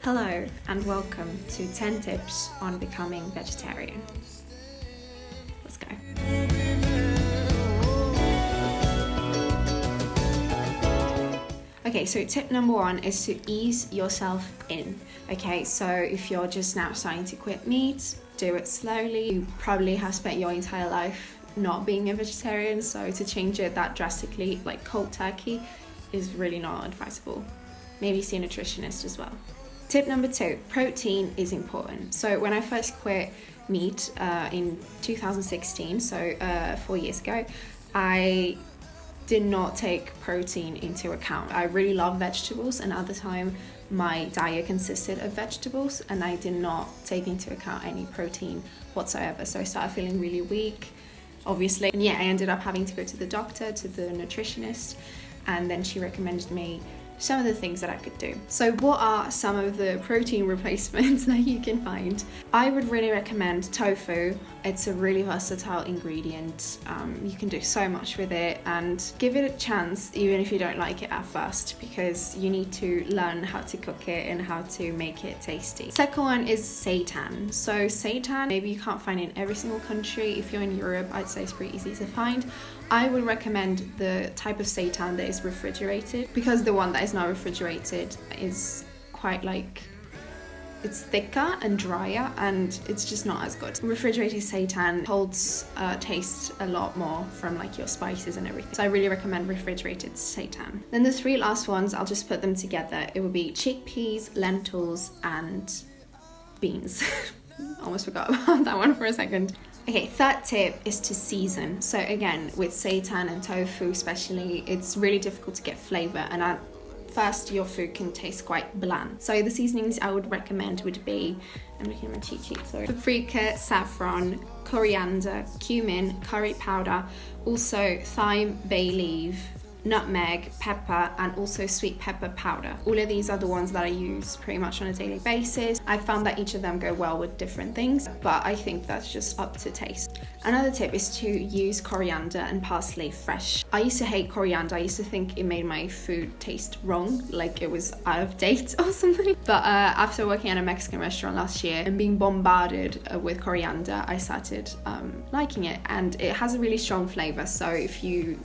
Hello and welcome to 10 tips on becoming vegetarian. Let's go. Okay, so tip number one is to ease yourself in. Okay, so if you're just now starting to quit meat, do it slowly. You probably have spent your entire life not being a vegetarian, so to change it that drastically, like cold turkey, is really not advisable. Maybe see a nutritionist as well. Tip number two, protein is important. So when I first quit meat in 2016, so 4 years ago, I did not take protein into account. I really love vegetables, and at the time my diet consisted of vegetables and I did not take into account any protein whatsoever. So I started feeling really weak, obviously. And yeah, I ended up having to go to the doctor, to the nutritionist, and then she recommended me some of the things that I could do. So what are some of the protein replacements that you can find? I would really recommend tofu. It's a really versatile ingredient. You can do so much with it, and give it a chance even if you don't like it at first, because you need to learn how to cook it and how to make it tasty. Second one is seitan. So seitan, maybe you can't find it in every single country. If you're in Europe, I'd say it's pretty easy to find. I would recommend the type of seitan that is refrigerated, because the one that is not refrigerated is quite it's thicker and drier and it's just not as good. Refrigerated seitan holds taste a lot more from like your spices and everything. So I really recommend refrigerated seitan. Then the three last ones, I'll just put them together. It would be chickpeas, lentils and beans. Almost forgot about that one for a second. Okay, third tip is to season. So again, with seitan and tofu especially, it's really difficult to get flavor, and at first your food can taste quite bland. So the seasonings I would recommend would be, I'm looking at my cheat sheet, sorry, paprika, saffron, coriander, cumin, curry powder, also thyme, bay leaf, nutmeg, pepper, and also sweet pepper powder. All of these are the ones that I use pretty much on a daily basis. I found that each of them go well with different things, but I think that's just up to taste. Another tip is to use coriander and parsley fresh. I used to hate coriander. I used to think it made my food taste wrong, like it was out of date or something. But after working at a Mexican restaurant last year and being bombarded with coriander, I started liking it, and it has a really strong flavor. So if you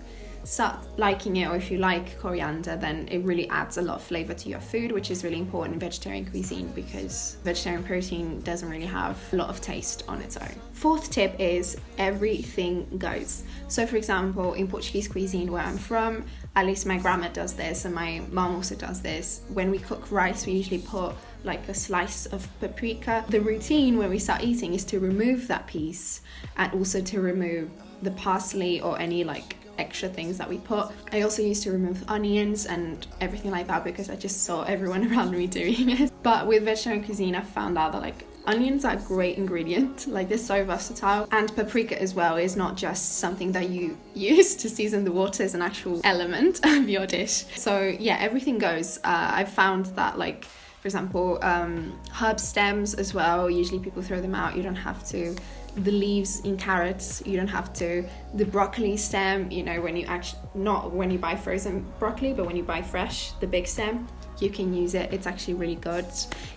start liking it, or if you like coriander, then it really adds a lot of flavor to your food, which is really important in vegetarian cuisine because vegetarian protein doesn't really have a lot of taste on its own. Fourth tip is everything goes. So for example, in Portuguese cuisine where I'm from, at least my grandma does this and my mom also does this. When we cook rice, we usually put like a slice of paprika. The routine when we start eating is to remove that piece and also to remove the parsley or any like extra things that we put. I also used to remove onions and everything like that because I just saw everyone around me doing it. But with vegetarian cuisine, I found out that like onions are a great ingredient, like they're so versatile, and paprika as well is not just something that you use to season the water, it's an actual element of your dish. So yeah, everything goes. I've found that like, for example, herb stems as well, usually people throw them out, you don't have to. The leaves in carrots, you don't have to. The broccoli stem, you know, when you actually, not when you buy frozen broccoli, but when you buy fresh, the big stem, you can use it. It's actually really good.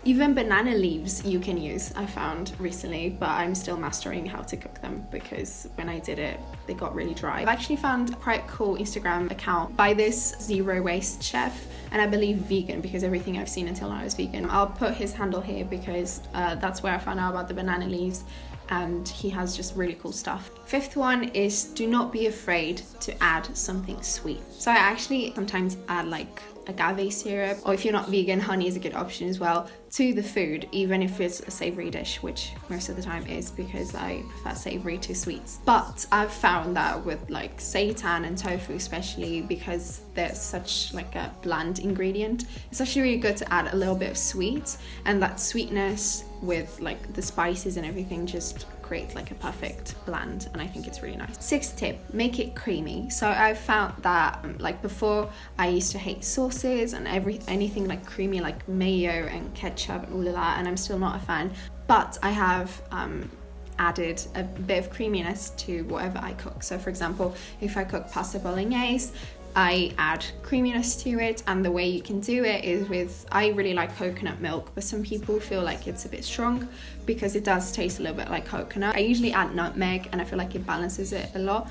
Even banana leaves you can use, I found recently, but I'm still mastering how to cook them because when I did it, they got really dry. I've actually found a quite cool Instagram account by this zero waste chef, and I believe vegan because everything I've seen until now is vegan. I'll put his handle here because that's where I found out about the banana leaves, and he has just really cool stuff. Fifth one is do not be afraid to add something sweet. So I actually sometimes add like agave syrup, or if you're not vegan, honey is a good option as well to the food, even if it's a savory dish, which most of the time is because I prefer savory to sweets. But I've found that with like seitan and tofu especially, because they're such like a bland ingredient, it's actually really good to add a little bit of sweet, and that sweetness with like the spices and everything just creates like a perfect blend, and I think it's really nice. Sixth tip, make it creamy. So I found that like before I used to hate sauces and anything like creamy, like mayo and ketchup and all of that, and I'm still not a fan, but I have added a bit of creaminess to whatever I cook. So for example, if I cook pasta bolognese, I add creaminess to it, and the way you can do it is with, I really like coconut milk, but some people feel like it's a bit strong because it does taste a little bit like coconut. I usually add nutmeg and I feel like it balances it a lot.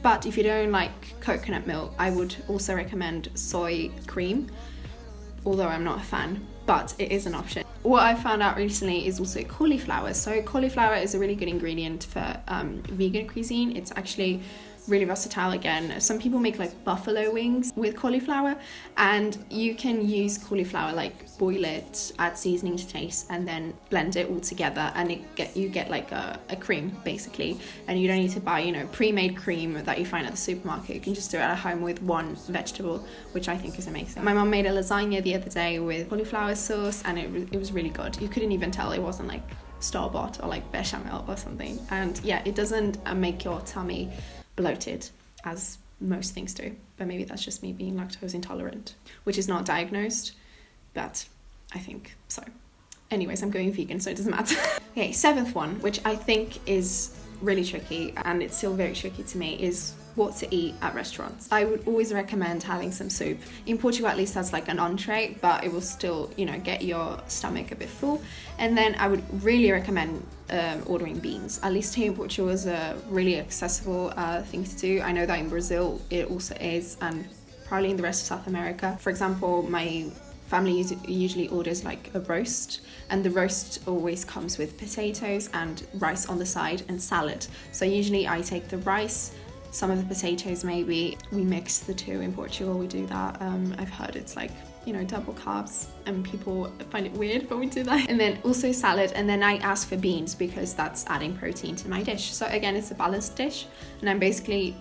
But if you don't like coconut milk, I would also recommend soy cream, although I'm not a fan, but it is an option. What I found out recently is also cauliflower. So cauliflower is a really good ingredient for vegan cuisine. It's actually really versatile. Again, some people make like buffalo wings with cauliflower, and you can use cauliflower, like boil it, add seasoning to taste, and then blend it all together, and you get like a cream basically. And you don't need to buy, you know, pre-made cream that you find at the supermarket. You can just do it at home with one vegetable, which I think is amazing. My mom made a lasagna the other day with cauliflower sauce, and it was really good. You couldn't even tell it wasn't like store-bought or like bechamel or something. And yeah, it doesn't make your tummy bloated as most things do, but maybe that's just me being lactose intolerant, which is not diagnosed, but I think so. Anyways, I'm going vegan, so it doesn't matter. Okay, 7th one, which I think is really tricky, and it's still very tricky to me, is what to eat at restaurants. I would always recommend having some soup. In Portugal, at least, that's like an entree, but it will still, you know, get your stomach a bit full. And then I would really recommend ordering beans. At least here in Portugal is a really accessible thing to do. I know that in Brazil it also is, and probably in the rest of South America. For example, my family usually orders like a roast, and the roast always comes with potatoes and rice on the side and salad. So usually I take the rice, some of the potatoes maybe. We mix the two in Portugal, we do that. I've heard it's like, you know, double carbs, and people find it weird when we do that. And then also salad, and then I ask for beans because that's adding protein to my dish. So again, it's a balanced dish, and I'm basically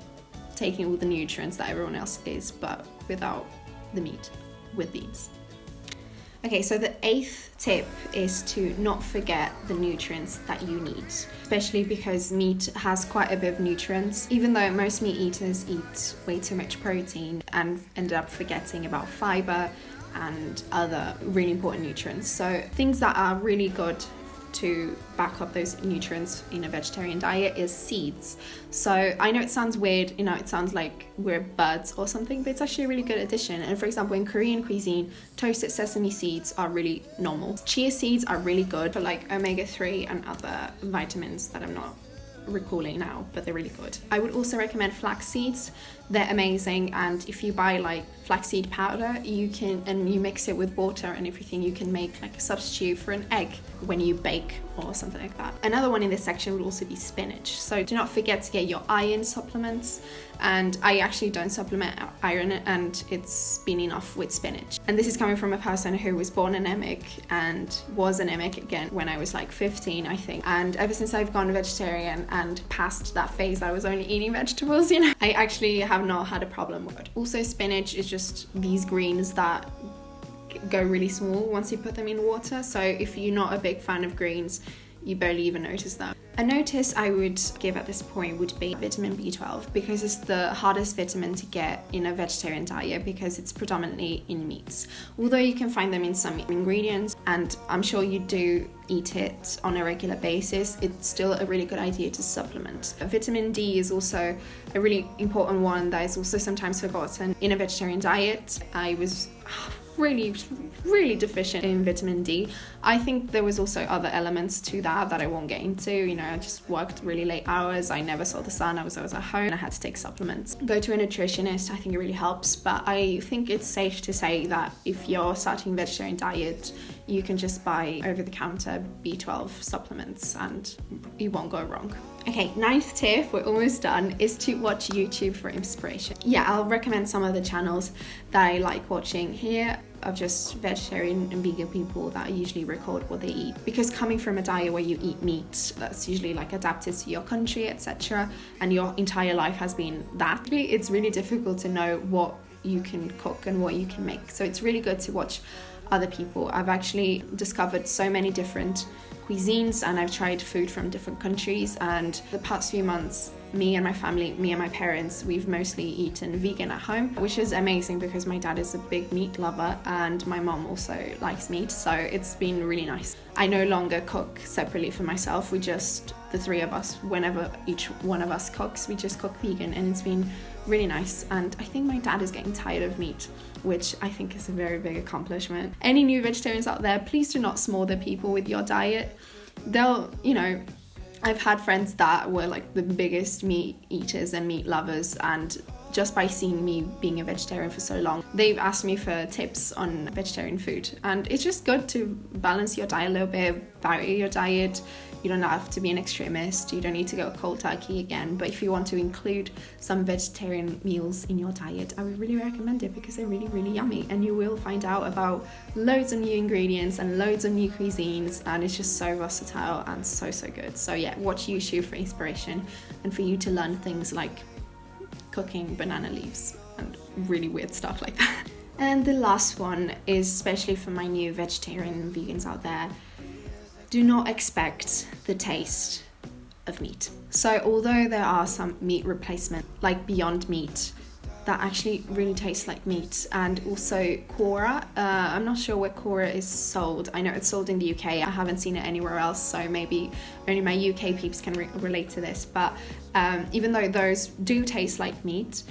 taking all the nutrients that everyone else is, but without the meat, with beans. Okay, so the 8th tip is to not forget the nutrients that you need, especially because meat has quite a bit of nutrients. Even though most meat eaters eat way too much protein and end up forgetting about fiber and other really important nutrients. So things that are really good to back up those nutrients in a vegetarian diet is seeds. So I know it sounds weird, you know, it sounds like we're birds or something, but it's actually a really good addition. And for example, in Korean cuisine, toasted sesame seeds are really normal. Chia seeds are really good for like omega-3 and other vitamins that I'm not recalling now, but they're really good. I would also recommend flax seeds. They're amazing, and if you buy like flaxseed powder, you can, and you mix it with water and everything, you can make like a substitute for an egg when you bake or something like that. Another one in this section would also be spinach. So do not forget to get your iron supplements, and I actually don't supplement iron, and it's been enough with spinach. And this is coming from a person who was born anemic and was anemic again when I was like 15, I think. And ever since I've gone vegetarian and passed that phase I was only eating vegetables, you know, I actually have not had a problem with it. Also, spinach is just these greens that go really small once you put them in water. So if you're not a big fan of greens, you barely even notice them. A notice I would give at this point would be vitamin B12, because it's the hardest vitamin to get in a vegetarian diet because it's predominantly in meats. Although you can find them in some ingredients, and I'm sure you do eat it on a regular basis, it's still a really good idea to supplement. Vitamin D is also a really important one that is also sometimes forgotten in a vegetarian diet. I was really deficient in vitamin D. I think there was also other elements to that I won't get into. You know, I just worked really late hours, I never saw the sun, I was always at home, and I had to take supplements. Go to a nutritionist, I think it really helps, but I think it's safe to say that if you're starting a vegetarian diet, you can just buy over-the-counter B12 supplements and you won't go wrong. Okay, 9th tip, we're almost done, is to watch YouTube for inspiration. Yeah, I'll recommend some of the channels that I like watching here of just vegetarian and vegan people that usually record what they eat. Because coming from a diet where you eat meat that's usually like adapted to your country, etc., and your entire life has been that, it's really difficult to know what you can cook and what you can make. So it's really good to watch other people. I've actually discovered so many different cuisines, and I've tried food from different countries, and the past few months me and my family, me and my parents, we've mostly eaten vegan at home, which is amazing because my dad is a big meat lover and my mom also likes meat, so it's been really nice. I no longer cook separately for myself, we just, the three of us, whenever each one of us cooks, we just cook vegan, and it's been really nice. And I think my dad is getting tired of meat, which I think is a very big accomplishment. Any new vegetarians out there, please do not smother people with your diet. They'll, you know, I've had friends that were like the biggest meat eaters and meat lovers, and just by seeing me being a vegetarian for so long, they've asked me for tips on vegetarian food. And it's just good to balance your diet a little bit, vary your diet. You don't have to be an extremist, you don't need to go cold turkey again, but if you want to include some vegetarian meals in your diet, I would really recommend it, because they're really, really yummy, and you will find out about loads of new ingredients and loads of new cuisines, and it's just so versatile and so good. So yeah, watch YouTube for inspiration and for you to learn things like cooking banana leaves and really weird stuff like that. And the last one is especially for my new vegetarian and vegans out there: do not expect the taste of meat. So although there are some meat replacement like Beyond Meat that actually really tastes like meat, and also Quora, I'm not sure where Quora is sold. I know it's sold in the UK, I haven't seen it anywhere else, so maybe only my UK peeps can relate to this, but even though those do taste like meat,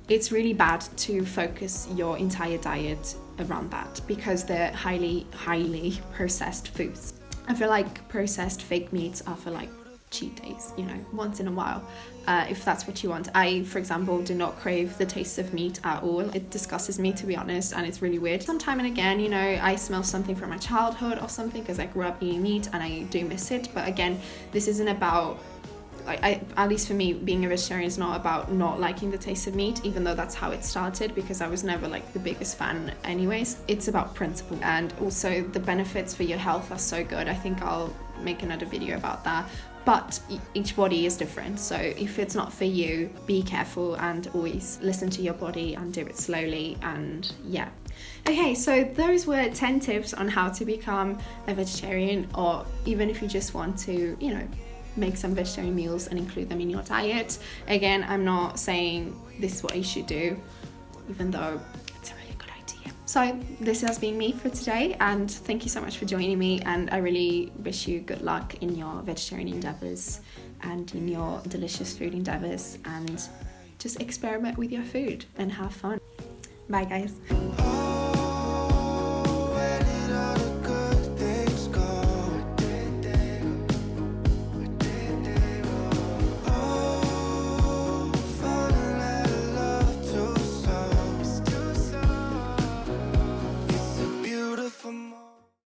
it's really bad to focus your entire diet around that, because they're highly processed foods. I feel like processed fake meats are for like cheat days, you know, once in a while, if that's what you want. I, for example, do not crave the taste of meat at all. It disgusts me, to be honest, and it's really weird. Some time and again, you know, I smell something from my childhood or something, because I grew up eating meat and I do miss it. But again, this isn't about, at least for me, being a vegetarian is not about not liking the taste of meat, even though that's how it started, because I was never like the biggest fan anyways. It's about principle, and also the benefits for your health are so good. I think I'll make another video about that. But each body is different, so if it's not for you, be careful and always listen to your body and do it slowly. And yeah. Okay, so those were 10 tips on how to become a vegetarian, or even if you just want to, you know, make some vegetarian meals and include them in your diet. Again, I'm not saying this is what you should do, even though it's a really good idea. So this has been me for today, and thank you so much for joining me, and I really wish you good luck in your vegetarian endeavors and in your delicious food endeavors, and just experiment with your food and have fun. Bye guys.